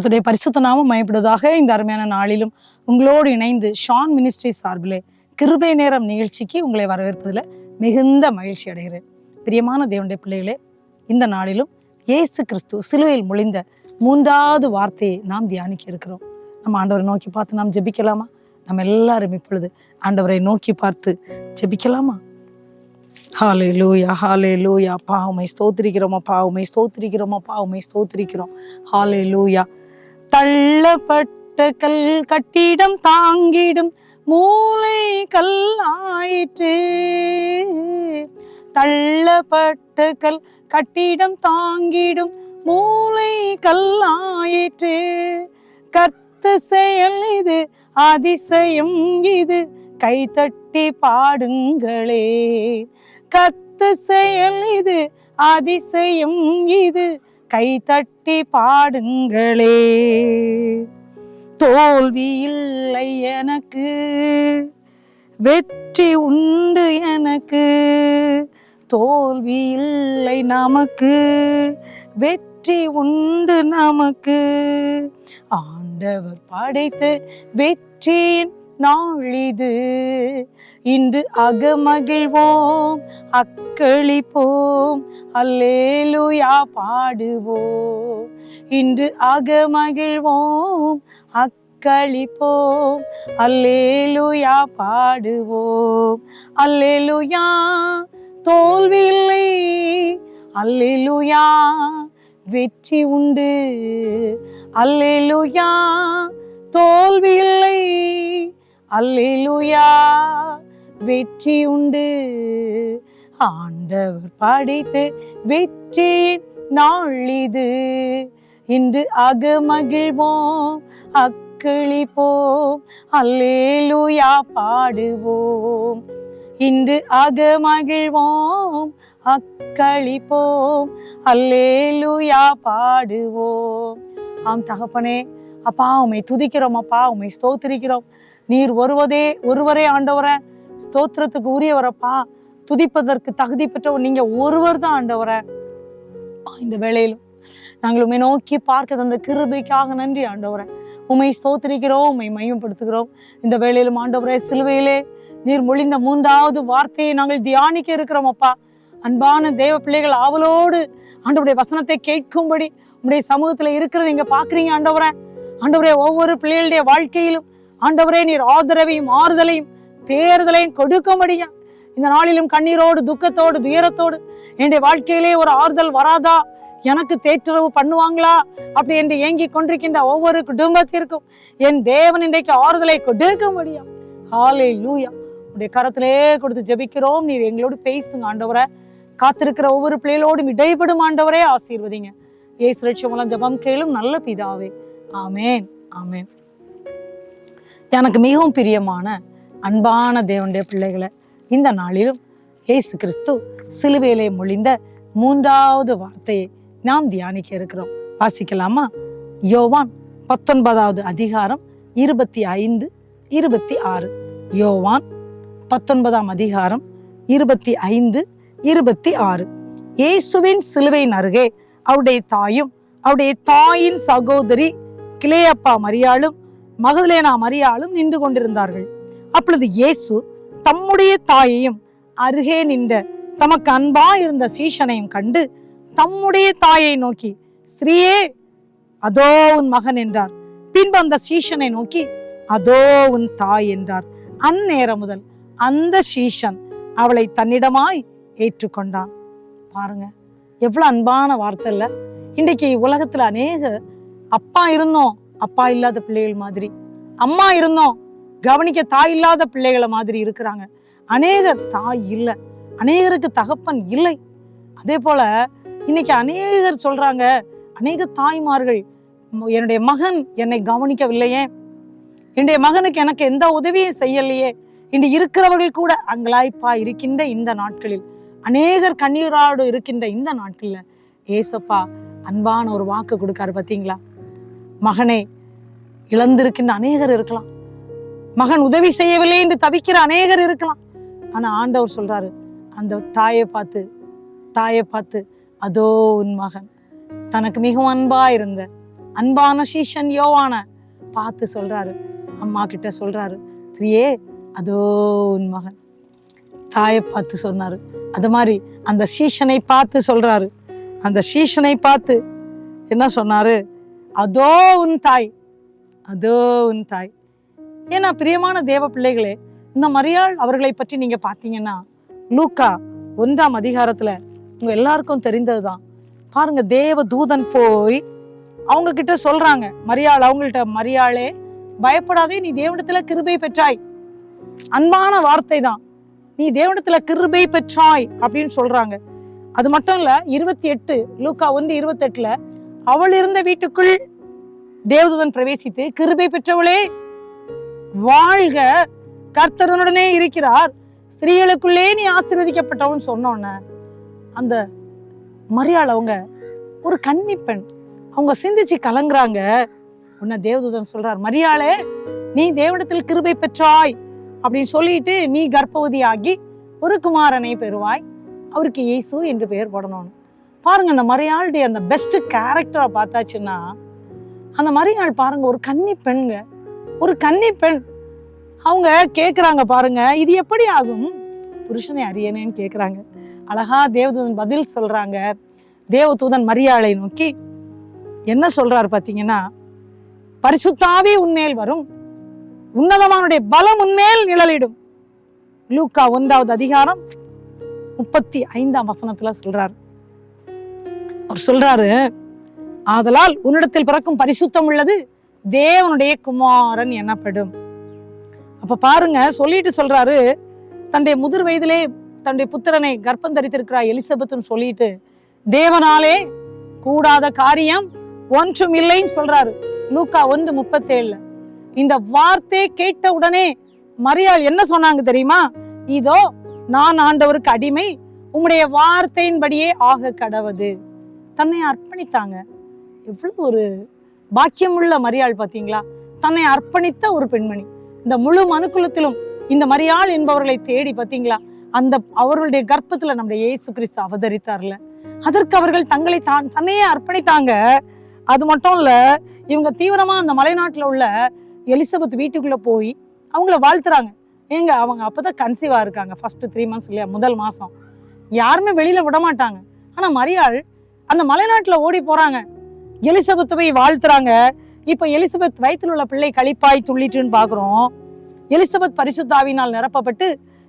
கர்த்தருடைய பரிசுத்த நாமம் மயப்படுவதாக. இந்த அருமையான நாளிலும் உங்களோடு இணைந்து ஷான் மினிஸ்ட்ரி சார்பிலே கிருபை நேரம் நிகழ்ச்சிக்கு உங்களை வரவேற்பதில் மிகுந்த மகிழ்ச்சி அடைகிறேன். பிரியமான தேவனுடைய பிள்ளைகளே, இந்த நாளிலும் இயேசு கிறிஸ்து சிலுவையில் மொழிந்த 3வது வார்த்தையை நாம் தியானிக்க இருக்கிறோம். நம்ம ஆண்டவரை நோக்கி பார்த்து நாம் ஜெபிக்கலாமா? நம்ம எல்லாரும் இப்பொழுது ஆண்டவரை நோக்கி பார்த்து ஜெபிக்கலாமா? ஹல்லேலூயா, ஹல்லேலூயா. அப்பா உம்மை ஸ்தோத்திரிக்கிறோம், அப்பா உம்மை ஸ்தோத்திரிக்கிறோம், அப்பா உம்மை ஸ்தோத்திரிக்கிறோம். ஹல்லேலூயா. தள்ளப்பட்ட கல் கட்டிடம் தாங்கிடும் மூலை கல்லாயிற்று. தள்ளப்பட்ட கல் கட்டிடம் தாங்கிடும் மூலை கல்லாயிற்று. கர்த்த செயல் இது, அதிசயம் இது, கைதட்டி பாடுங்களே. கர்த்த செயல் இது, அதிசயம் இது, கைதட்டி பாடுங்களே. தோல்வி இல்லை எனக்கு, வெற்றி உண்டு எனக்கு. தோல்வி இல்லை நமக்கு, வெற்றி உண்டு நமக்கு. ஆண்டவர் படைத்த வெற்றியின் நாளிது. இன்று அகமகிழ்வோம், அக்களிப்போம், அல்லேலூயா பாடுவோம். இன்று அகமகிழ்வோம், அக்களிப்போம், அல்லேலூயா பாடுவோம். அல்லேலூயா. தோல்வி இல்லை, அல்லேலூயா. வெற்றி உண்டு, அல்லேலூயா. தோல்வி இல்லை, அல்லேலூயா. வெற்றி உண்டு. ஆண்டவர் படைத்த வெற்றியின் நாளிது. இன்று அகமகிழ்வோம், அக்களிப்போம், அல்லேலூயா பாடுவோம். இன்று அகமகிழ்வோம், அக்களிப்போம், அல்லேலூயா பாடுவோம். ஆம் தகப்பனே, அப்பா உம்மை துதிக்கிறோம், அப்பா உம்மை ஸ்தோத்திரிக்கிறோம். நீர் ஒருவரே ஆண்டவரே, ஸ்தோத்திரத்துக்கு உரியவரப்பா. துதிப்பதற்கு தகுதி பெற்றவர் நீங்க ஒருவர் தான் ஆண்டவரே. இந்த வேளையிலும் நாங்கள் உம்மை நோக்கி பார்க்க தந்த கிருபைக்காக நன்றி ஆண்டவரே. உம்மை ஸ்தோத்திரிக்கிறோம், உம்மை மையப்படுத்துகிறோம். இந்த வேளையிலும் ஆண்டவரே, சிலுவையிலே நீர் மொழிந்த 3வது வார்த்தையை நாங்கள் தியானிக்க இருக்கிறோம் அப்பா. அன்பான தேவ பிள்ளைகள் ஆவலோடு ஆண்டவருடைய வசனத்தை கேட்கும்படி உம்முடைய சமூகத்துல இருக்கிறது இங்க பாக்குறீங்க ஆண்டவரே. ஆண்டவரே, ஒவ்வொரு பிள்ளைகளுடைய வாழ்க்கையிலும் ஆண்டவரே நீர் ஆதரவையும் ஆறுதலையும் தேர்தலையும் கொடுக்கும்படியா இந்த நாளிலும் கண்ணீரோடு துக்கத்தோடு துயரத்தோடு என்னுடைய வாழ்க்கையிலே ஒரு ஆறுதல் வராதா, எனக்கு தேற்றரவு பண்ணுவாங்களா அப்படி என்று ஏங்கி கொண்டிருக்கின்ற ஒவ்வொரு குடும்பத்திற்கும் என் தேவன் இன்றைக்கு ஆறுதலை கொடுக்க முடியும். ஹல்லேலூயா. உடைய கரத்திலே கொடுத்து ஜெபிக்கிறோம். நீர் எங்களோடு பேசுங்க ஆண்டவரே. காத்திருக்கிற ஒவ்வொரு பிள்ளைகளோடும் இடைப்படும் ஆண்டவரே, ஆசீர்வதிங்க. இயேசு ரட்சகர் மூலம் ஜெபம் கேளும் நல்ல பிதாவே. ஆமேன், ஆமேன். எனக்கு மிகவும் பிரியமான அன்பான தேவனுடைய பிள்ளைகளை, இந்த நாளிலும் இயேசு கிறிஸ்து சிலுவையிலே மொழிந்த 3வது வார்த்தையை நாம் தியானிக்க இருக்கிறோம். வாசிக்கலாமா? யோவான் 19வது அதிகாரம் 25, 26. யோவான் 19ஆம் அதிகாரம் 25, 26. இயேசுவின் சிலுவையின் அருகே அவருடைய தாயும் அவருடைய தாயின் சகோதரி கிலேயப்பா மரியாளும் மகதலேனா மரியாளும் நின்று கொண்டிருந்தார்கள். அப்பொழுது இயேசு தம்முடைய தாயையும் அருகே நின்ற தமக்கு அன்பா இருந்த சீஷனையும் கண்டு தம்முடைய தாயை நோக்கி, ஸ்திரீயே, அதோ உன் மகன் என்றார். பின்பு அந்த சீஷனை நோக்கி, அதோ உன் தாய் என்றார். அந்நேரம் முதல் அந்த சீஷன் அவளை தன்னிடமாய் ஏற்றுக்கொண்டான். பாருங்க, எவ்வளவு அன்பான வார்த்தை இல்ல? இன்றைக்கு உலகத்துல அநேக அப்பா இருந்தோம் அப்பா இல்லாத பிள்ளைகள் மாதிரி, அம்மா இருந்தோம் கவனிக்க தாய் இல்லாத பிள்ளைகளை மாதிரி இருக்கிறாங்க. அநேகர் தாய் இல்லை, அநேகருக்கு தகப்பன் இல்லை. அதே போல இன்னைக்கு அநேகர் சொல்றாங்க, அநேக தாய்மார்கள், என்னுடைய மகன் என்னை கவனிக்கவில்லையே, என்னுடைய மகனுக்கு எனக்கு எந்த உதவியும் செய்யலையே. இன்று இருக்கிறவர்கள் கூட அங்கலாய்ப்பா இருக்கின்ற இந்த நாட்களில், அநேகர் கண்ணீரோடு இருக்கின்ற இந்த நாட்கள்ல ஏசப்பா அன்பான ஒரு வாக்கு கொடுக்காரு. பார்த்தீங்களா? மகனை இழந்திருக்கின்ற அநேகர் இருக்கலாம், மகன் உதவி செய்யவில்லை என்று தவிக்கிற அநேகர் இருக்கலாம். ஆனா ஆண்டவர் சொல்றாரு, அந்த தாயை பார்த்து அதோ உன் மகன், தனக்கு மிகவும் அன்பா இருந்த அன்பான சீஷன் யோவான பார்த்து சொல்றாரு, அம்மா கிட்ட சொல்றாரு, ஸ்திரியே அதோ உன் மகன். தாயை பார்த்து சொன்னாரு. அது மாதிரி அந்த சீஷனை பார்த்து சொல்றாரு. அந்த சீஷனை பார்த்து என்ன சொன்னாரு? அதோ உன் தாய், அதோ உன் தாய். ஏன்னா பிரியமான தேவ பிள்ளைகளே, இந்த மரியாள் அவர்களை பற்றி நீங்க பாத்தீங்கன்னா லூக்கா 1ஆம் அதிகாரத்துல உங்க எல்லாருக்கும் தெரிந்ததுதான். பாருங்க, தேவ தூதன் போய் அவங்க கிட்ட சொல்றாங்க, மரியாள் அவங்கள்ட்ட, மரியாளே பயப்படாதே, நீ தேவனிடத்துல கிருபை பெற்றாய். அன்பான வார்த்தை தான், நீ தேவனிடத்துல கிருபை பெற்றாய் அப்படின்னு சொல்றாங்க. அது மட்டும் இல்ல, 28 லூக்கா 1:28 அவள் இருந்த வீட்டுக்குள் தேவதூதன் பிரவேசித்து, கிருபை பெற்றவளே வாழ்க, கர்த்தருடனே இருக்கிறார், ஸ்திரீகளுக்குள்ளே நீ ஆசீர்வதிக்கப்பட்டவன் சொன்னோன்ன அந்த மரியாள் அவங்க ஒரு கன்னி பெண், அவங்க சிந்திச்சு கலங்குறாங்க. உன்ன தேவதூதன் சொல்றார், மரியாளே நீ தேவனிடத்தில் கிருபை பெற்றாய் அப்படின்னு சொல்லிட்டு நீ கர்ப்பவதியாகி ஒரு குமாரனை பெறுவாய், அவருக்கு இயேசு என்று பெயர் போடணும்னு. பாருங்க, அந்த மரியாளுடைய அந்த பெஸ்ட் கேரக்டரை பார்த்தாச்சுன்னா, அந்த மரியாள் பாருங்க ஒரு கன்னி பெண்ங்க, ஒரு கன்னி பெண். அவங்க கேட்குறாங்க பாருங்க, இது எப்படி ஆகும், புருஷனை அறியனேன்னு கேட்குறாங்க. அழகா தேவதூதன் பதில் சொல்றாங்க. தேவதூதன் மரியாளை நோக்கி என்ன சொல்றாரு பார்த்தீங்கன்னா, பரிசுத்தாவி உன்மேல் வரும், உன்னதமானுடைய பலம் உன்மேல் நிழலிடும். லூக்கா 1ஆவது அதிகாரம் 35ஆம் வசனத்துல சொல்றாரு. அவர் சொல்றாரு, ஆதலால் உன்னிடத்தில் பிறக்கும் பரிசுத்தம் உள்ளது தேவனுடைய குமாரன் எனப்படும். அப்ப பாருங்க, சொல்லிட்டு சொல்றாரு, தன்னுடைய முதிர் வயதிலே தன்னுடைய புத்திரனை கர்ப்பம் தரித்திருக்கிறார் எலிசபெத்னு சொல்லிட்டு, தேவனாலே கூடாத காரியம் ஒன்றும் இல்லைன்னு சொல்றாரு. லூக்கா 1:37. இந்த வார்த்தை கேட்ட உடனே மரியாள் என்ன சொன்னாங்க தெரியுமா? இதோ நான் ஆண்டவருக்கு அடிமை, உம்முடைய வார்த்தையின்படியே ஆக கடவது. தன்னை அர்ப்பணித்தாங்க. எவ்வளவு ஒரு பாக்கியமுள்ள மரியாள் பாத்தீங்களா? தன்னை அர்ப்பணித்த ஒரு பெண்மணி. இந்த முழு மனுக்குலத்திலும் இந்த மரியாள் என்பவர்களை தேடி பாத்தீங்களா, அந்த அவர்களுடைய கர்ப்பத்துல நம்முடைய இயேசு கிறிஸ்து அவதரித்தார்ல, அதற்கு அவர்கள் தங்களை தன்னையே அர்ப்பணித்தாங்க. அது மட்டும் இல்ல, இவங்க தீவிரமா அந்த மலைநாட்டுல உள்ள எலிசபெத் வீட்டுக்குள்ள போய் அவங்கள வாழ்த்துறாங்க. ஏங்க, அவங்க அப்பதான் கன்சீவா இருக்காங்க, ஃபர்ஸ்ட் 3 months இல்லையா, முதல் மாசம். யாருமே வெளியில விட மாட்டாங்க. ஆனா மரியாள் அந்த மலைநாட்டுல ஓடி போறாங்க, எலிசபெத்தை போய் வாழ்த்துறாங்க. இப்ப எலிசபெத் வயிற்றுல உள்ள பிள்ளை களிப்பாய் துள்ளிட்டுன்னு பாக்குறோம். எலிசபெத் பரிசுத்தாவினால் நிரப்பப்பட்டு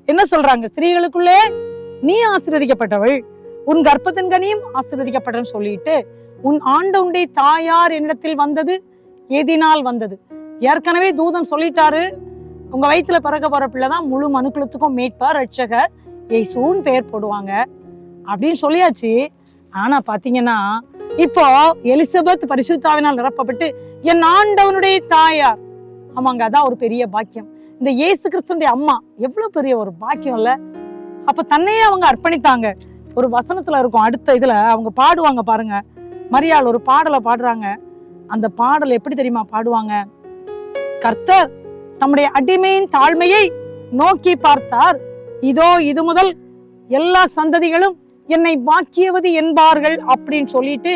என்ன சொல்றாங்க? ஸ்திரீகளுக்குள்ளே நீ ஆசீர்வதிக்கப்பட்டவள், உன் கர்ப்பத்தின் கனியும் ஆசீர்வதிக்கப்பட்டன்னு சொல்லிட்டு, உன் ஆண்டவனுடைய தாயார் என்னிடத்தில் வந்தது எதினால் வந்தது? ஏற்கனவே தூதன் சொல்லிட்டாரு, உங்க வயிற்றுல பிறக்க போற பிள்ளைதான் முழு மனுக்குலத்துக்கும் மீட்பர், ரட்சகர், இயேசுன்னு பெயர் போடுவாங்க அப்படின்னு சொல்லியாச்சு. ஆனா பாத்தீங்கன்னா இப்போ எலிசபெத் பரிசுத்தாவினால் நிரப்பப்பட்டு என் ஆண்டவனுடைய தாயார். ஆமாங்க, அதான் ஒரு பெரிய பாக்கியம். இந்த இயேசு கிறிஸ்துடைய அம்மா எவ்வளவு பெரிய ஒரு பாக்கியம் இல்ல? அப்ப தன்னையே அவங்க அர்ப்பணித்தாங்க. ஒரு வசனத்துல இருக்கும், அடுத்த இதுல அவங்க பாடுவாங்க பாருங்க. மரியாள் ஒரு பாடலை பாடுறாங்க. அந்த பாடல் எப்படி தெரியுமா பாடுவாங்க? கர்த்தர் தம்முடைய அடிமையின் தாழ்மையை நோக்கி பார்த்தார், இதோ இது முதல் எல்லா சந்ததிகளும் என்னை பாக்கியவதி என்பார்கள் அப்படின்னு சொல்லிட்டு,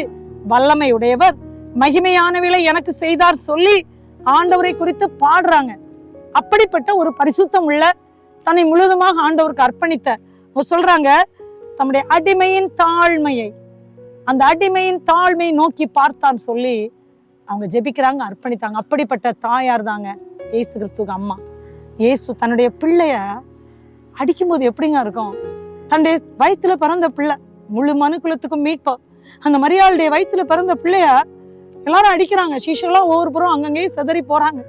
வல்லமை உடையவர் மகிமையானவளை எனக்கு செய்தார் சொல்லி ஆண்டவரை குறித்து பாடுறாங்க. அப்படிப்பட்ட ஒரு பரிசுத்தம் உள்ள, தன்னை முழுவதுமாக ஆண்டவருக்கு அர்ப்பணித்த சொல்றாங்க, தம்முடைய அடிமையின் தாழ்மையை, அந்த அடிமையின் தாழ்மையை நோக்கி பார்த்தான்னு சொல்லி அவங்க ஜெபிக்கிறாங்க, அர்ப்பணித்தாங்க. அப்படிப்பட்ட தாயார் தாங்க இயேசு கிறிஸ்துக்கு அம்மா. இயேசு தன்னுடைய பிள்ளைய அடிக்கும்போது எப்படிங்க இருக்கும்? தன்னுடைய வயிற்றுல பிறந்த பிள்ளை, முழு மனுக்குலத்துக்கும் மீட்போம். அந்த மரியாளுடைய வயிற்றுல பிறந்த பிள்ளைய எல்லாரும் அடிக்கிறாங்க. சீஷெல்லாம் ஒவ்வொரு புறம் அங்கங்கேயே சிதறி போறாங்க.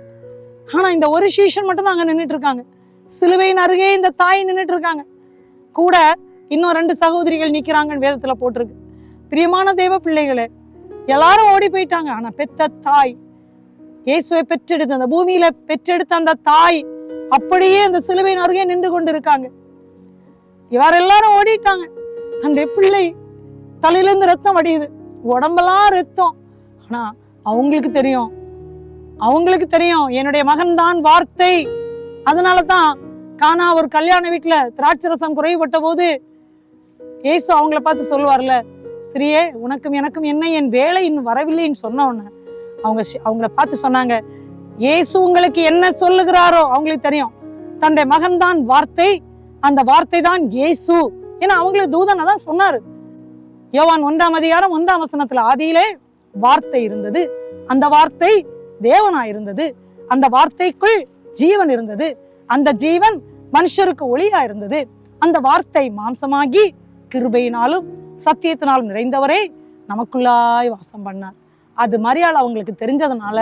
ஆனா இந்த ஒரு சீஷன் மட்டும் தான் அங்க நின்றுட்டு இருக்காங்க. சிலுவையின் அருகே இந்த தாய் நின்றுட்டு இருக்காங்க. கூட இன்னும் 2 சகோதரிகள் நிக்கிறாங்கன்னு வேதத்துல போட்டிருக்கு. பிரியமான தேவ பிள்ளைகளே, எல்லாரும் ஓடி போயிட்டாங்க. ஆனா பெத்த தாய், இயேசுவை பெற்றெடுத்த அந்த பூமியில பெற்றெடுத்த அந்த தாய் அப்படியே அந்த சிலுவையின் அருகே நின்று கொண்டு இருக்காங்க. இவர் எல்லாரும் ஓடிட்டாங்க. தன்னுடைய பிள்ளை தலையிலிருந்து ரத்தம் வடியுது, உடம்பெல்லாம் ரத்தம். ஆனா அவங்களுக்கு தெரியும், என்னுடைய மகன் தான் வார்த்தை. அதனாலதான் கானா ஒரு கல்யாண வீட்டுல திராட்சரசம் குறைபட்ட போது இயேசு அவங்கள பார்த்து சொல்லுவார்ல, ஸ்ரீயே உனக்கும் எனக்கும் என்ன, என் வேலை இன்னும் வரவில்லைன்னு சொன்ன உடனே அவங்கள பார்த்து சொன்னாங்க, இயேசு உங்களுக்கு என்ன சொல்லுகிறாரோ அவங்களுக்கு தெரியும். தன்னுடைய மகன் தான் வார்த்தை, அந்த வார்த்தை தான் இயேசு. ஏன்னா அவங்களுக்கு தூதனை தான் சொன்னாரு. யோவான் 1:1 ஆதியிலே வார்த்தை இருந்தது, அந்த வார்த்தை தேவனா இருந்தது, அந்த வார்த்தைக்குள் ஜீவன் இருந்தது, அந்த ஜீவன் மனுஷருக்கு ஒளியா இருந்தது, அந்த வார்த்தை மாம்சமாகி கிருபையினாலும் சத்தியத்தினாலும் நிறைந்தவரே நமக்குள்ளாய் வாசம் பண்ணார். அது மரியாள் அவங்களுக்கு தெரிஞ்சதுனால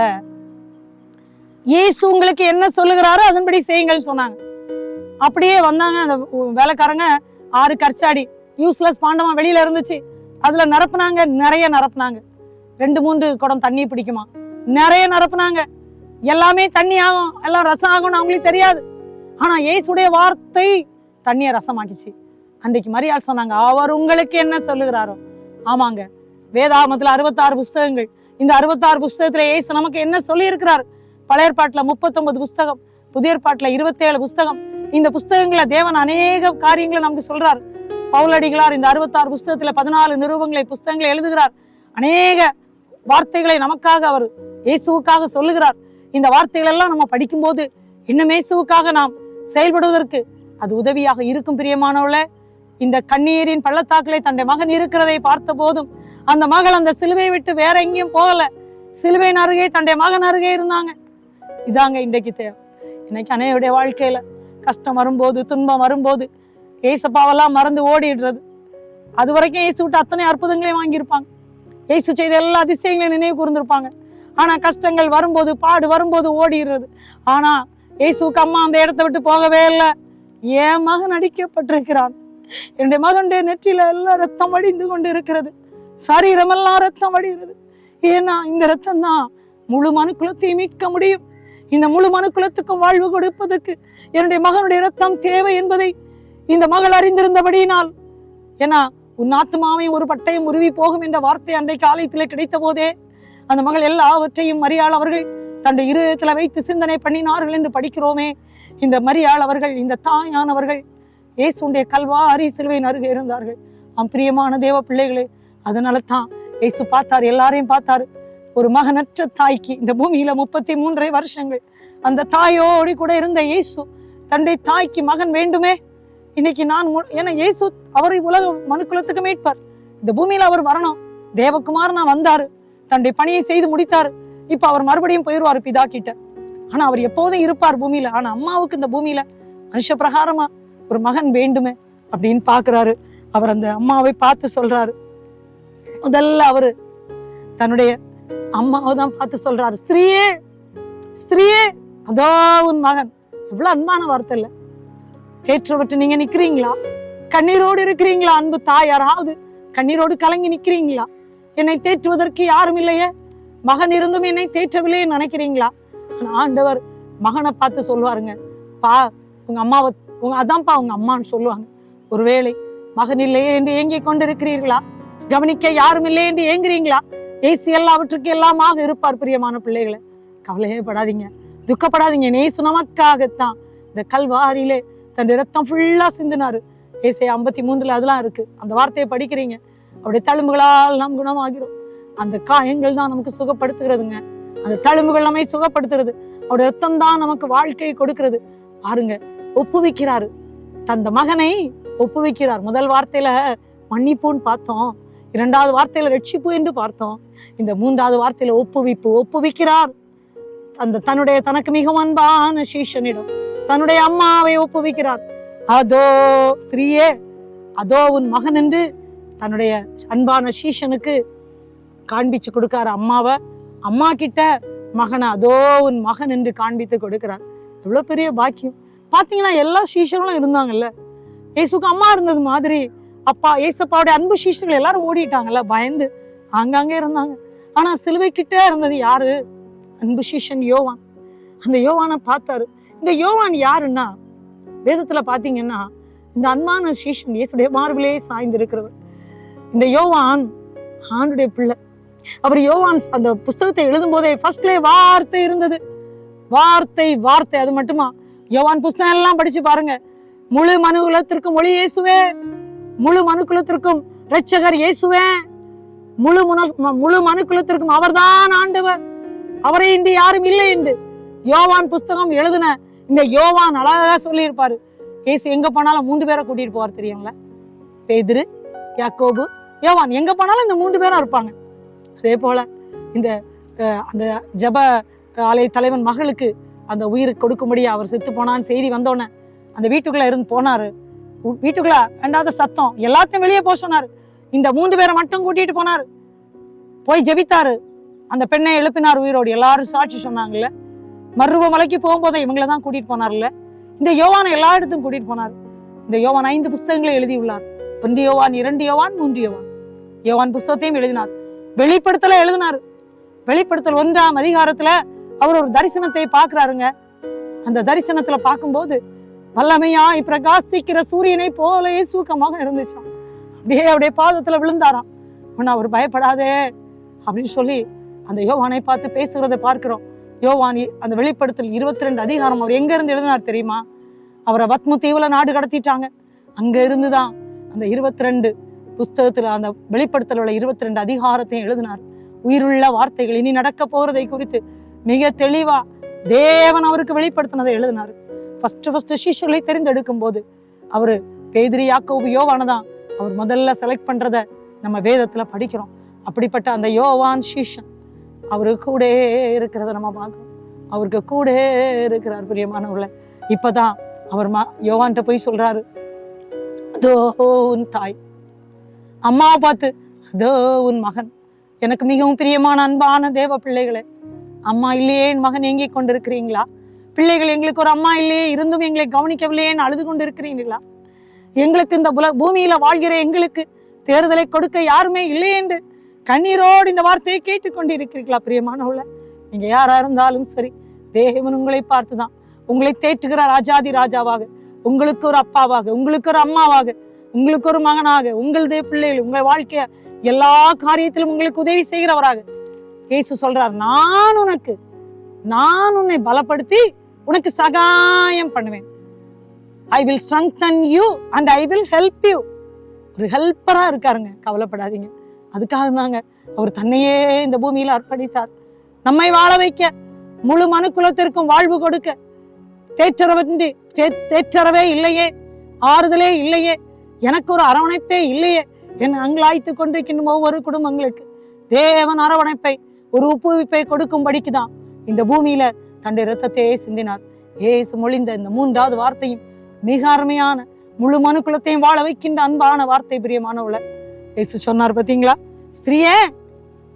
இயேசு உங்களுக்கு என்ன சொல்லுகிறாரோ அதன்படி செய்யுங்கள் சொன்னாங்க. அப்படியே வந்தாங்க. அந்த வேலைக்காரங்க 6 கற்சாடி யூஸ்லெஸ் பாண்டமா வெளியில இருந்துச்சு, அதுல நிரப்புனாங்க, நிறைய நிரப்புனாங்க. 2-3 குடம் தண்ணி பிடிக்குமா, நிறைய நிரப்புனாங்க. எல்லாமே தண்ணி ஆகும், எல்லாம் ரசம் ஆகும்னு அவங்களுக்கு தெரியாது. ஆனா இயேசுடைய வார்த்தை தண்ணியை ரசமாக்கிச்சு. அன்றைக்கு மரியாள் சொன்னாங்க, அவர் உங்களுக்கு என்ன சொல்லுகிறாரோ. ஆமாங்க, வேதாகமத்துல 66 புஸ்தகங்கள். இந்த 66 புஸ்தகத்துல இயேசு நமக்கு என்ன சொல்லி இருக்கிறார்? பழைய ஏற்பாட்டுல 39 புஸ்தகம், புதிய ஏற்பாட்டுல 27 புஸ்தகம். இந்த புஸ்தகங்களை தேவன் அநேக காரியங்களை நமக்கு சொல்றார். பவுலடிகளார் இந்த 66 புஸ்தகத்துல 14 நிருபங்களை புஸ்தகங்களை எழுதுகிறார். அநேக வார்த்தைகளை நமக்காக அவர் இயேசுவுக்காக சொல்லுகிறார். இந்த வார்த்தைகள் எல்லாம் நம்ம படிக்கும்போது இன்னும் இயேசுவுக்காக நாம் செயல்படுவதற்கு அது உதவியாக இருக்கும். பிரியமானவர்களே, இந்த கண்ணீரின் பள்ளத்தாக்கிலே தன்னுடைய மகன் இருக்கிறதை பார்த்த போதும் அந்த மகள் அந்த சிலுவையை விட்டு வேற எங்கேயும் போகல, சிலுவையின் அருகே தன்னுடைய மகன் அருகே இருந்தாங்க. இதாங்க இன்றைக்கு தேவை. இன்னைக்கு அனைவருடைய வாழ்க்கையில கஷ்டம் வரும்போது, துன்பம் வரும்போது ஏசப்பாவெல்லாம் மறந்து ஓடிடுறது. அது வரைக்கும் இயேசு விட்டு அத்தனை அற்புதங்களையும் வாங்கியிருப்பாங்க, இயேசு செய்த எல்லா அதிசயங்களையும் நினைவு கூர்ந்திருப்பாங்க. ஆனா கஷ்டங்கள் வரும்போது, பாடு வரும்போது ஓடிடுறது. ஆனா இயேசுக்கு அம்மா அந்த இடத்தை விட்டு போகவே இல்லை. என் மகன் அடிக்கப்பட்டிருக்கிறான், என்னுடைய மகனுடைய நெற்றியில எல்லாம் ரத்தம் வடிந்து கொண்டு இருக்கிறது, சரீரமெல்லாம் ரத்தம் வடிகிறது. ஏன்னா இந்த ரத்தம் தான் முழு மனுக்குலத்தையும் மீட்க முடியும். இந்த முழு மனுக்குலத்துக்கும் வாழ்வு கொடுப்பதற்கு என்னுடைய மகனுடைய ரத்தம் தேவை என்பதை இந்த மகள் அறிந்திருந்தபடியினால், ஏன்னா உன் ஆத்மாவையும் ஒரு பட்டயம் உருவி போகும் என்ற வார்த்தை அன்றைக்கு ஆலயத்தில் கிடைத்த போதே அந்த மகள் எல்லாவற்றையும் மரியாள் அவர்கள் தன்னுடைய இருதயத்துல வைத்து சிந்தனை பண்ணினார்கள் என்று படிக்கிறோமே. இந்த மரியாள் அவர்கள், இந்த தாயானவர்கள் இயேசுடைய கல்வாரி சிலுவையின் அருகே இருந்தார்கள். பிரியமான தேவ பிள்ளைகளே, அதனால தான் இயேசு பார்த்தார், எல்லாரையும் பார்த்தாரு. ஒரு மகனற்ற தாய்க்கு இந்த பூமியில 33 வருஷங்கள் அந்த தாயோடு கூட இருந்த இயேசு தன்னுடைய தாய்க்கு மகன் வேண்டுமே. இன்னைக்கு ஏன்னா இயேசு அவரை உலக மனுக்குலத்துக்கு மீட்பார். இந்த பூமியில அவர் வரணும், தேவகுமாரனா வந்தாரு, தன்னுடைய பணியை செய்து முடித்தாரு. இப்ப அவர் மறுபடியும் போயிடுவாரு பிதா கிட்ட. ஆனா அவர் எப்போதும் இருப்பார் பூமியில. ஆனா அம்மாவுக்கு இந்த பூமியில மனுஷ பிரகாரமா ஒரு மகன் வேண்டுமே அப்படின்னு பாக்குறாரு. அவர் அந்த அம்மாவை பார்த்து சொல்றாரு. முதல்ல அவரு தன்னுடைய அம்மாவை தான் பார்த்து சொல்றாரு, ஸ்திரீயே ஸ்திரீயே அதோ உன் மகன். எவ்வளவு அன்பான வார்த்தை இல்ல? தேற்றவற்று நீங்க நிக்கிறீங்களா? கண்ணீரோடு இருக்கிறீங்களா? அன்பு தாய் யாராவது கண்ணீரோடு கலங்கி நிக்கிறீங்களா? என்னை தேற்றுவதற்கு யாரும் இல்லையே, மகன் இருந்தும் என்னை தேற்றவில்லையே நினைக்கிறீங்களா? ஆண்டவர் மகனை பார்த்து சொல்லுவாருங்க, பா உங்க அம்மாவை அதான்ப்பா உங்க அம்மான்னு சொல்லுவாங்க. ஒருவேளை மகன் இல்லையே என்று ஏங்கி கொண்டிருக்கிறீர்களா? கவனிக்க யாரும் இல்லை என்று ஏங்குறீங்களா? இயேசு எல்லாவற்றுக்கு எல்லாமாக இருப்பார். பிரியமான பிள்ளைகளை, கவலையே படாதீங்க, துக்கப்படாதீங்க. இயேசு நமக்காகத்தான் இந்த கல்வாரியிலே தன் ரத்தம் ஃபுல்லா சிந்தினாரு. ஏசாயா 53 அதெல்லாம் இருக்கு. அந்த வார்த்தையை படிக்கிறீங்க, அவருடைய தழும்புகளால் நாம் குணமாகிறோம். அந்த காயங்கள் தான் நமக்கு சுகப்படுத்துகிறதுங்க. அந்த தழும்புகள் நம்மை சுகப்படுத்துறது. அவருடைய ரத்தம் தான் நமக்கு வாழ்க்கையை கொடுக்கிறது. பாருங்க, ஒப்புவிக்கிறாரு, தந்த மகனை ஒப்புவிக்கிறார். முதல் வார்த்தையில மன்னிப்புன்னு பார்த்தோம், 2வது வார்த்தையில ரட்சிப்பு என்று பார்த்தோம். இந்த 3வது வார்த்தையில ஒப்புவிப்பு, ஒப்புவிக்கிறார். தன்னுடைய தனக்கு மிகவும் அன்பான சீஷனிடம் தன்னுடைய அம்மாவை ஒப்புவிக்கிறார். அதோ ஸ்திரீயே அதோ உன் மகன் என்று தன்னுடைய அன்பான சீஷனுக்கு காண்பிச்சு கொடுக்காரு. அம்மாவை அம்மா கிட்ட மகனை அதோ உன் மகன் என்று காண்பித்து கொடுக்கிறார். எவ்வளவு பெரிய பாக்கியம் பாத்தீங்கன்னா. எல்லா சீஷர்களும் இருந்தாங்கல்ல, இயேசுக்கு அம்மா இருந்தது மாதிரி அப்பா ஏசப்பாவுடைய அன்பு சீஷர்கள் எல்லாரும் ஓடிட்டாங்கல்ல, பயந்து ஆங்காங்கே இருந்தாங்க. ஆனா சிலுவை கிட்டே இருந்தது யாரு? அன்பு சீஷன் யோவான். அந்த யோவானை பார்த்தாரு. இந்த யோவான் யாருன்னா, வேதத்துல பாத்தீங்கன்னா இந்த அன்பான சீஷன் இயேசுடைய மார்பிலே சாய்ந்து இருக்கிறவர். இந்த யோவான் ஆண்டுடைய பிள்ளை. அவர் யோவான் அந்த புஸ்தகத்தை எழுதும் போதே ஃபர்ஸ்ட்ல வார்த்தை இருந்தது. வார்த்தை வார்த்தை அது மட்டுமா? யோவான் புஸ்தகம் எல்லாம் படிச்சு பாருங்க. முழு மனுக்குலத்திற்கும் ஒளி இயேசுவே, முழு மனுக்குலத்திற்கும் இரட்சகர் இயேசுவே, முழு மனுக்குலத்திற்கும் அவர்தான் ஆண்டவர். அவரை இன்று யாரும் இல்லை என்று யோவான் புஸ்தகம் எழுதின இந்த யோவான் அழகா சொல்லியிருப்பாரு. இயேசு எங்க போனாலும் 3 பேரை கூட்டிட்டு போவார் தெரியுங்களா? பேதுரு, யாக்கோபு, யோவான். எங்க போனாலும் இந்த 3 பேரும் இருப்பாங்க. அதே போல இந்த அந்த ஜப ஆலய தலைவன் மகளுக்கு அந்த உயிருக்கு கொடுக்கும்படி அவர் செத்து போனான்னு செய்தி வந்தோடனே அந்த வீட்டுக்குள்ள இருந்து போனாரு. வீட்டுக்குள்ள வேண்டாத சத்தம், எல்லாத்தையும் வெளியே போக சொன்னாரு. இந்த 3 பேரை மட்டும் கூட்டிட்டு போனாரு. போய் ஜெபித்தாரு. அந்த பெண்ணை எழுப்பினார் உயிரோடு. எல்லாரும் சாட்சி சொன்னாங்கல்ல. மருவ மலைக்கு போகும்போதே இவங்களை தான் கூட்டிட்டு போனார்ல. இந்த யோவானை எல்லா இடத்தும் கூட்டிட்டு போனார். இந்த யோவான் 5 புஸ்தகங்களை எழுதியுள்ளார். 1 யோவான், 2 யோவான், 3 யோவான். யோவான் புஸ்தகத்தையும் எழுதினார். வெளிப்படுத்தல எழுதினார். வெளிப்படுத்தல் 1ஆம் அதிகாரத்துல அவர் ஒரு தரிசனத்தை பார்க்கிறாருங்க. அந்த தரிசனத்துல பார்க்கும்போது வல்லமையாய் பிரகாசிக்கிற சூரியனை போல சூக்கமாக இருந்துச்சான். அப்படியே பாதத்துல விழுந்தாராம். அவர் பயப்படாதே அப்படின்னு சொல்லி அந்த யோவானை பார்த்து பேசுகிறத பார்க்கிறோம். யோவான் அந்த வெளிப்படுத்தல் 22 அதிகாரம் அவர் எங்க இருந்து எழுதினார் தெரியுமா? அவரை பத்ம தீவுல நாடு கடத்திட்டாங்க. அங்க இருந்துதான் அந்த 22 புஸ்தகத்துல அந்த வெளிப்படுத்தல் உள்ள 22 அதிகாரத்தையும் எழுதினார். உயிருள்ள வார்த்தைகள் இனி நடக்க போறதை குறித்து மிக தெளிவா தேவன் அவருக்கு வெளிப்படுத்தினதை எழுதினார். ஃபர்ஸ்ட் சீஷர்களை தெரிந்தெடுக்கும் போது அவரு பேதுரு, யாக்கோபு, யோவானை தான் அவர் முதல்ல செலக்ட் பண்றத நம்ம வேதத்துல படிக்கிறோம். அப்படிப்பட்ட அந்த யோவான் சீஷன் அவரு கூட இருக்கிறத நம்ம பார்க்கிறோம். அவருக்கு கூட இருக்கிறார் பிரியமானவர்களே. இப்பதான் அவர் யோவான்கிட்ட போய் சொல்றாரு, அதோ உன் தாய். அம்மாவை பார்த்து அதோ உன் மகன். எனக்கு மிகவும் பிரியமான அன்பான தேவ பிள்ளைகளே, அம்மா இல்லையே என் மகன் ஏங்கி கொண்டிருக்கிறீங்களா? பிள்ளைகள், எங்களுக்கு ஒரு அம்மா இல்லையே, இருந்தும் எங்களை கவனிக்கவில்லையேன்னு அழுது கொண்டு இருக்கிறீங்களா? எங்களுக்கு இந்த பூமியில வாழ்கிற எங்களுக்கு தேர்தலை கொடுக்க யாருமே இல்லையே என்று கண்ணீரோடு இந்த வார்த்தையை கேட்டுக்கொண்டு இருக்கிறீர்களா? பிரியமானவள, நீங்க யாரா இருந்தாலும் சரி, தேவன் உங்களை பார்த்துதான் உங்களை தேற்றுகிற ராஜாதி ராஜாவாக, உங்களுக்கு ஒரு அப்பாவாக, உங்களுக்கு ஒரு அம்மாவாக, உங்களுக்கு ஒரு மகனாக, உங்களுடைய பிள்ளைகள், உங்கள் வாழ்க்கைய எல்லா காரியத்திலும் உங்களுக்கு உதவி செய்கிறவராக இயேசு சொல்றார், நான் உன்னை பலப்படுத்தி உனக்கு சகாயம் பண்ணுவேன். I will strengthen you and I will help you. ஒரு ஹெல்ப்பரா இருக்காருங்க, கவலைப்படாதீங்க. அதுக்காக தாங்க அவர் தன்னையே இந்த பூமியில அர்ப்பணித்தார். நம்மை வாழ வைக்க, முழு மனுக்குலத்திற்கும் வாழ்வு கொடுக்க. தேற்றரவே இல்லையே, ஆறுதலே இல்லையே, எனக்கு ஒரு அரவணைப்பே இல்லையே என்னை அங்கலாய்த்து கொண்டிருக்கின்ற ஒவ்வொரு குடும்பங்களுக்கு தேவன் அரவணைப்பை, ஒரு ஒப்புவிப்பை கொடுக்கும்படிக்குதான் இந்த பூமியில தன்னுடைய இரத்தத்தையே சிந்தினார். ஏசு மொழிந்த இந்த 3வது வார்த்தையும் மிக அருமையான, முழு மனுக்குலத்தையும் வாழ வைக்கின்ற அன்பான வார்த்தை. பிரியமானவள, ஏசு சொன்னார் பாத்தீங்களா, ஸ்திரியே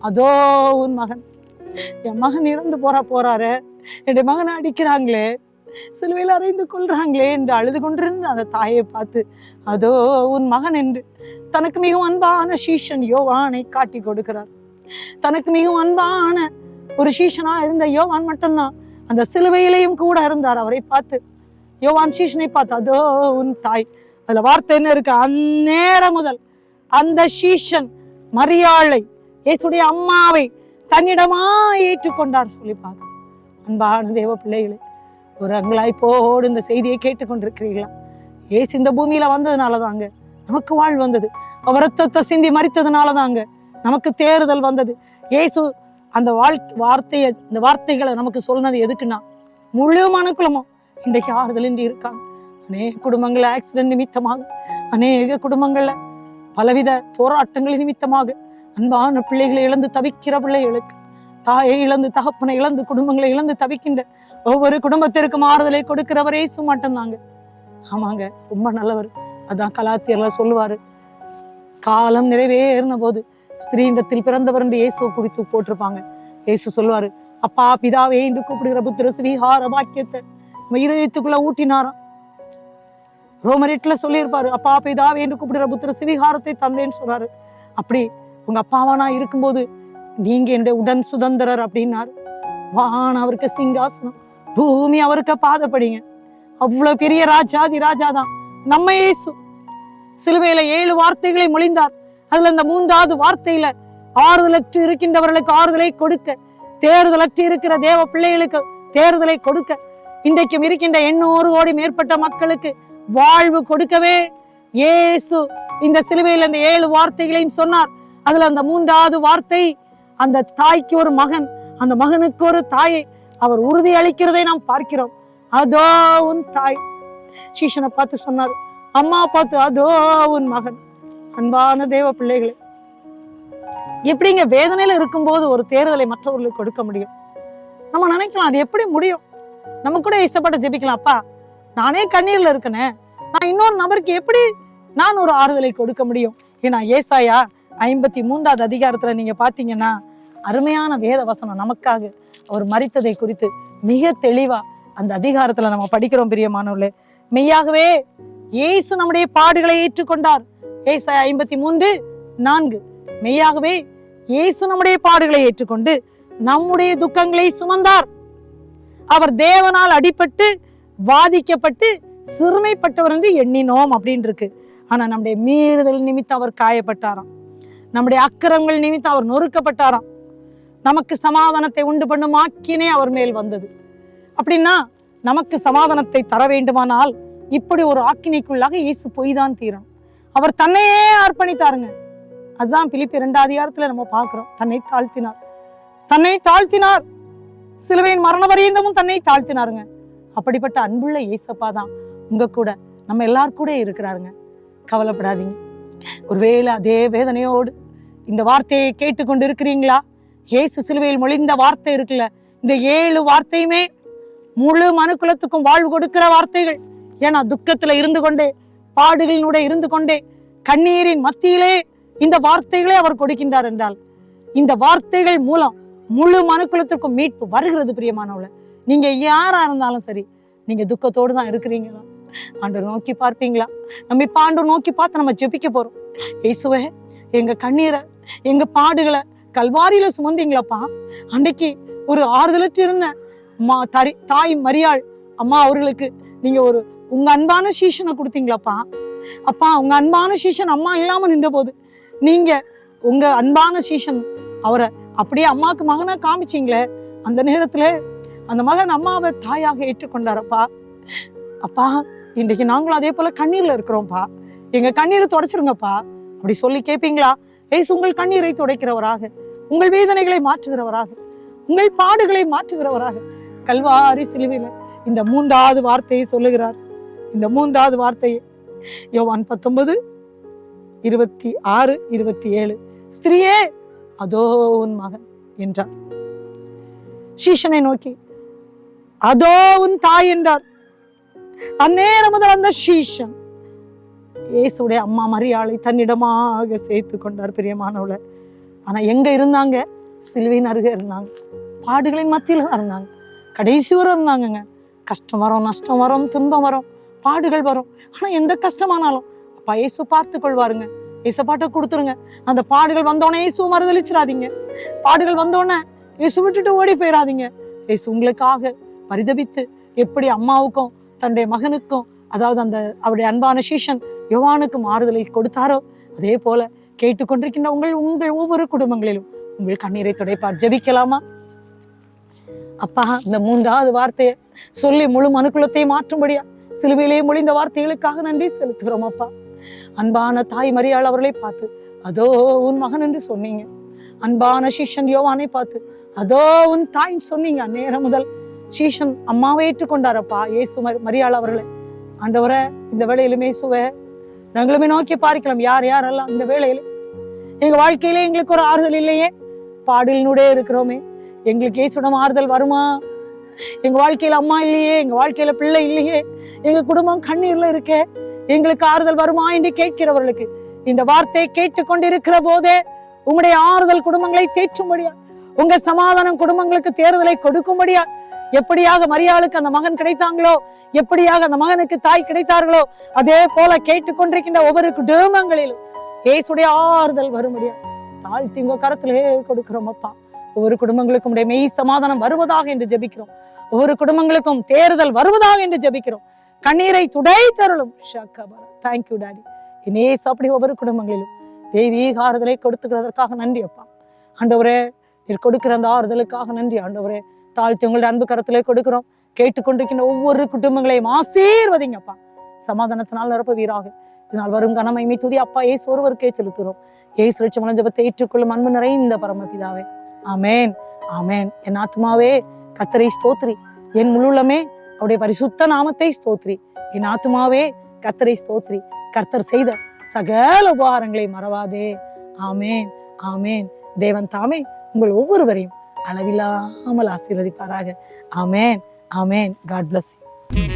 அதோ உன் மகன். என் மகன் இறந்து போறாரு, என்னுடைய மகனை அடிக்கிறாங்களே, சிலுவையில் அறைந்து கொள்றாங்களே என்று அழுது கொண்டிருந்த அந்த தாயை பார்த்து அதோ உன் மகன் என்று தனக்கு மிகவும் அன்பான சீஷன் யோவானை காட்டி கொடுக்கிறார். தனக்கு மிகவும் அன்பான ஒரு சீஷனா இருந்த யோவான் மட்டும்தான் அந்த சிலுவையிலையும் கூட இருந்தார். அவரை பார்த்து யோவான் சீஷனை பார்த்து அதோ உன் தாய். அதுல வார்த்தை என்ன இருக்கு? அந்நேரம் முதல் அந்த சீஷன் மரியாளை, இயேசுடைய அம்மாவை தன்னிடமா ஏற்றுக்கொண்டார் சொல்லி பார்க்க. அன்பான தேவ பிள்ளைகளே, ஒரு அங்கலாய்ப்போடு இந்த செய்தியை கேட்டுக்கொண்டிருக்கிறீர்களா? ஏசு இந்த பூமியில வந்ததுனாலதாங்க நமக்கு வாழ்வு வந்தது. அவர் ரத்தத்தை சிந்தி மரித்ததுனால தாங்க நமக்கு தேறுதல் வந்தது. இயேசு அந்த இந்த வார்த்தைகளை நமக்கு சொன்னது எதுக்குன்னா, முழு மனுக்குலமும் இன்றைக்கு ஆறுதல் இருக்காங்க. அநேக குடும்பங்கள்ல ஆக்சிடென்ட் நிமித்தமாக, அநேக குடும்பங்கள்ல பலவித போராட்டங்கள் நிமித்தமாக அன்பான பிள்ளைகளை இழந்து தவிக்கிற பிள்ளைகளுக்கு, தாயை இழந்து, தகப்பனை இழந்து, குடும்பங்களை இழந்து தவிக்கின்ற ஒவ்வொரு குடும்பத்திற்கும் ஆறுதலை கொடுக்கிறவரே இயேசு மட்டும்தாங்க. ஆமாங்க, ரொம்ப நல்லவர். அதான் கலாத்தியர்ல சொல்லுவாரு, காலம் நிறைவேறின போது ஸ்திரீண்டத்தில் பிறந்தவர் என்று இயேசு குறித்து போட்டிருப்பாங்க. இயேசு சொல்லுவாரு, அப்பா பிதாவே என்று கூப்பிடுகிற புத்திர சுவிகார வாக்கியத்தை இதயத்துக்குள்ள ஊட்டினாராம். ரோமர் 8ல சொல்லியிருப்பாரு, அப்பா பிதாவே என்று கூப்பிடுகிற புத்திர சுவிகாரத்தை தந்தேன்னு சொல்றாரு. அப்படி உங்க அப்பாவானா இருக்கும்போது நீங்க என்னுடைய உடன் சுதந்திரர் அப்படின்னாரு. வானம் அவருக்கு சிங்காசனம், பூமி அவருக்கு பாதப்படிங்க. அவ்வளவு பெரிய ராஜாதி ராஜாதான் நம்ம இயேசு. சிலுவையில 7 வார்த்தைகளை மொழிந்தார். அதுல இந்த 3வது வார்த்தையில ஆறுதலற்று இருக்கின்றவர்களுக்கு ஆறுதலை கொடுக்க, தேறுதலற்று இருக்கிற தேவ பிள்ளைகளுக்கு தேறுதலை கொடுக்க, இன்றைக்கும் இருக்கின்ற 800 கோடி மேற்பட்ட மக்களுக்கு வாழ்வு கொடுக்கவே இயேசு இந்த சிலுவையில இந்த 7 வார்த்தைகளையும் சொன்னார். அதுல அந்த 3வது வார்த்தை, அந்த தாய்க்கு ஒரு மகன், அந்த மகனுக்கு ஒரு தாயை அவர் உறுதி அளிக்கிறதை நாம் பார்க்கிறோம். அதோ உன் தாய். சீஷனை பார்த்து சொன்னார், அம்மா பார்த்து அதோ உன் மகன். அன்பான தேவ பிள்ளைகளே, எப்படிங்க வேதனையில இருக்கும்போது ஒரு தேர்தலை மற்றவர்களுக்கு கொடுக்க முடியும்? நம்ம நினைக்கலாம் அது எப்படி முடியும்? நம்ம கூட இசப்பட்ட ஜெபிக்கலாம், அப்பா நானே கண்ணீர்ல இருக்கனே, நான் இன்னொரு நபருக்கு எப்படி நான் ஒரு ஆறுதலை கொடுக்க முடியும்? ஏன்னா ஏசாயா 53வது அதிகாரத்துல நீங்க பாத்தீங்கன்னா அருமையான வேத வசனம் நமக்காக அவர் மரித்ததை குறித்து மிக தெளிவா அந்த அதிகாரத்துல நம்ம படிக்கிறோம். பிரியமானவர்களே, மெய்யாகவே இயேசு நம்முடைய பாடுகளை ஏற்றுக்கொண்டார். ஏசாயா 53:4. மெய்யாகவே இயேசு நம்முடைய பாடுகளை ஏற்றுக்கொண்டு நம்முடைய துக்கங்களை சுமந்தார். அவர் தேவனால் அடிபட்டு வாதிக்கப்பட்டு சிறுமைப்பட்டவர் என்று எண்ணினோம் அப்படின்னு இருக்கு. ஆனா நம்முடைய மீறுதல் நிமித்தம் அவர் காயப்பட்டாராம். நம்முடைய அக்கிரமங்கள் நிமித்தம் அவர் நொறுக்கப்பட்டாராம். நமக்கு சமாதானத்தை உண்டு பண்ணும் ஆக்கினே அவர் மேல் வந்தது. அப்படின்னா நமக்கு சமாதானத்தை தர வேண்டுமானால் இப்படி ஒரு ஆக்கினைக்குள்ளாக இயேசு போய் தான் தீரணும். அவர் தன்னையே அர்ப்பணித்தாருங்க. அதுதான் பிலிப்பியர் 2 அதிகாரத்துல நம்ம பார்க்கிறோம். தன்னை தாழ்த்தினார். சிலுவையின் மரண பரியந்தமும் தன்னை தாழ்த்தினாருங்க. அப்படிப்பட்ட அன்புள்ள இயேசப்பா தான் உங்க கூட நம்ம எல்லாரும் கூட இருக்கிறாருங்க. கவலைப்படாதீங்க. ஒருவேளை அதே வேதனையோடு இந்த வார்த்தையை கேட்டுக்கொண்டு இருக்கிறீங்களா? இயேசு சிலுவையில் மொழிந்த வார்த்தை இருக்குல்ல, இந்த 7 வார்த்தையுமே முழு மனுக்குலத்துக்கும் வாழ்வு கொடுக்கிற வார்த்தைகள். ஏன்னா துக்கத்துல இருந்து கொண்டே, பாடுகளினுடைய இருந்து கொண்டே, கண்ணீரின் மத்தியிலே இந்த வார்த்தைகளே அவர் கொடுக்கின்றார் என்றால் இந்த வார்த்தைகள் மூலம் முழு மனுக்குலத்திற்கும் மீட்பு வருகிறது. பிரியமானவளை, நீங்க யாரா இருந்தாலும் சரி, நீங்க துக்கத்தோடு தான் இருக்கிறீங்களா? ஆண்டவர் நோக்கி பார்ப்பீங்களா? நம்ம இப்ப ஆண்டவர் நோக்கி பார்த்து நம்ம ஜெபிக்க போறோம். இயேசுவே, எங்க கண்ணீரை, எங்க பாடுகளை கல்வாரியில சுமந்தீங்களப்பா. அன்னைக்கு ஒரு ஆறுதலற்று இருந்த தாய் மரியாள் அம்மா அவர்களுக்கு நீங்க உங்க அன்பான சீஷனை கொடுத்தீங்களாப்பா. அப்பா, உங்க அன்பான சீஷன் அம்மா இல்லாம நின்ற போது நீங்க உங்க அன்பான சீஷன் அவரை அப்படியே அம்மாவுக்கு மகனா காமிச்சிங்களே, அந்த நேரத்துல அந்த மகன் அம்மாவை தாயாக ஏற்றுக்கொண்டாரப்பா. அப்பா, இன்றைக்கு நாங்களும் அதே போல கண்ணீர்ல இருக்கிறோம்ப்பா, எங்க கண்ணீரை துடைச்சிருங்கப்பா அப்படி சொல்லி கேட்பீங்களா? ஏசு உங்கள் கண்ணீரை துடைக்கிறவராக, உங்கள் வேதனைகளை மாற்றுகிறவராக, உங்கள் பாடுகளை மாற்றுகிறவராக கல்வாரி சிலுவையில இந்த 3வது வார்த்தையை சொல்லுகிறார். இந்த 3வது வார்த்தையை யோவான் 19:26-27, ஸ்திரியே அதோ உன் மகன் என்றார். சீஷனை நோக்கி அதோ உன் தாய் என்றார். அந்நேரம் முதல் அந்த சீஷன் இயேசுடைய அம்மா மரியாளை தன்னிடமாக சேர்த்து கொண்டார். பிரியமானவள, ஆனா எங்க இருந்தாங்க? சிலுவையின் அருகே இருந்தாங்க. பாடுகளின் மத்தியில தான் இருந்தாங்க. கடைசி வரை இருந்தாங்கங்க. கஷ்டம் வரும், நஷ்டம் வரும், துன்பம் வரும், பாடுகள் வரும். ஆனா எந்த கஷ்டமானாலும் அப்பா இயேசு பார்த்து கொள்வாருங்க. இயேசுபாட்ட கொடுத்துருங்க. அந்த பாடுகள் வந்தோடனே இயேசு மறுதளிச்சிடாதீங்க. பாடுகள் வந்தோடனே இயேசு விட்டுட்டு ஓடி போயிடாதீங்க. இயேசு உங்களுக்காக பரிதபித்து எப்படி அம்மாவுக்கும் தன்னுடைய மகனுக்கும், அதாவது அந்த அவருடைய அன்பான சீஷன் யோவானுக்கும் ஆறுதலை கொடுத்தாரோ, அதே போல கேட்டுக்கொண்டிருக்கின்ற உங்கள் ஒவ்வொரு குடும்பங்களிலும் உங்கள் கண்ணீரை துடைப்பார். ஜெபிக்கலாமா? அப்பா, இந்த 3வது வார்த்தையை சொல்லி முழு மனுக்குலத்தை மாற்றும்படியா சிலுவையிலே மொழிந்த வார்த்தைகளுக்காக நன்றி செலுத்துகிறோம். அப்பா, அன்பான தாய் மரியாள் அவர்களை பார்த்து அதோ உன் மகன் என்று சொன்னீங்க. அன்பான சீஷன் யோவானை பார்த்து அதோ உன் தாய்ன்னு சொன்னீங்க. அந்நேரம் முதல் சீஷன் அம்மாவை ஏற்றுக்கொண்டாரப்பா இயேசு மரியாள் அவர்களை. ஆண்டவரை, இந்த வேளையிலுமே இயேசுவை நாங்களுமே நோக்கி பார்க்கலாம். யாரெல்லாம் இந்த வேளையில எங்க வாழ்க்கையில எங்களுக்கு ஒரு ஆறுதல் இல்லையே, பாடலினுடைய இருக்கிறோமே, எங்களுக்கு இயேசுவிடம் ஆறுதல் வருமா? எங்க வாழ்க்கையில அம்மா இல்லையே, எங்க வாழ்க்கையில பிள்ளை இல்லையே, எங்க குடும்பம் கண்ணீர்ல இருக்கே, எங்களுக்கு ஆறுதல் வருமா என்று கேட்கிறவர்களுக்கு இந்த வார்த்தையை கேட்டுக்கொண்டிருக்கிற போதே உங்களுடைய ஆறுதல் குடும்பங்களை தேற்றும்படியா, உங்க சமாதானம் குடும்பங்களுக்கு தேர்தலை கொடுக்கும்படியா, எப்படியாக மரியாளுக்கு அந்த மகன் கிடைத்தாங்களோ, எப்படியாக அந்த மகனுக்கு தாய் கிடைத்தார்களோ, அதே போல கேட்டுக்கொண்டிருக்கின்ற ஒவ்வொரு குடும்பங்களிலும் இயேசுடைய ஆறுதல் வரும்படியா தாழ்த்தி உங்க கரத்திலே கொடுக்கிறோம். அப்பா, ஒவ்வொரு குடும்பங்களுக்கும் உடைய மெய் சமாதானம் வருவதாக என்று ஜெபிக்கிறோம். ஒவ்வொரு குடும்பங்களுக்கும் தேர்தல் வருவதாக என்று ஜெபிக்கிறோம். கண்ணீரை துடைத்தருளும். Thank you daddy. இயேசு அப்படி ஒவ்வொரு குடும்பங்களிலும் தெய்வீக ஆறுதலை கொடுத்துக்கிறதற்காக நன்றி அப்பா. ஆண்டவரே, நீர் கொடுக்கிற அந்த ஆறுதலுக்காக நன்றி ஆண்டவரே. தாழ்த்தி உங்களுடைய அன்பு கரத்திலே கொடுக்கிறோம். கேட்டுக்கொண்டிருக்கின்ற ஒவ்வொரு குடும்பங்களையும் ஆசீர்வதிங்கப்பா. சமாதானத்தினால் நிரப்புவீராக. இதனால் வரும் கனமைமை துதி அப்பா இயேசு ஒருவருக்கே செலுத்துகிறோம். இயேசு ரட்சகர் ஜெபத்தை ஏற்றுக்கொள்ளும் அன்பு நிறைந்த பரமபிதாவே, ஆமென். ஆமென். என் ஆத்துமாவே கர்த்தரை ஸ்தோத்திரி, என் முழுலமே அவருடைய பரிசுத்த நாமத்தை ஸ்தோத்திரி. என் ஆத்துமாவே கர்த்தரை ஸ்தோத்திரி, கர்த்தர் செய்த சகல உபகாரங்களை மறவாதே. ஆமேன், ஆமேன். தேவன் தாமே உங்கள் ஒவ்வொருவரையும் அளவில்லாமல் ஆசீர்வதிப்பாராக. ஆமேன், ஆமேன். God bless you.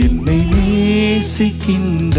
என்னை நேசிக்கின்ற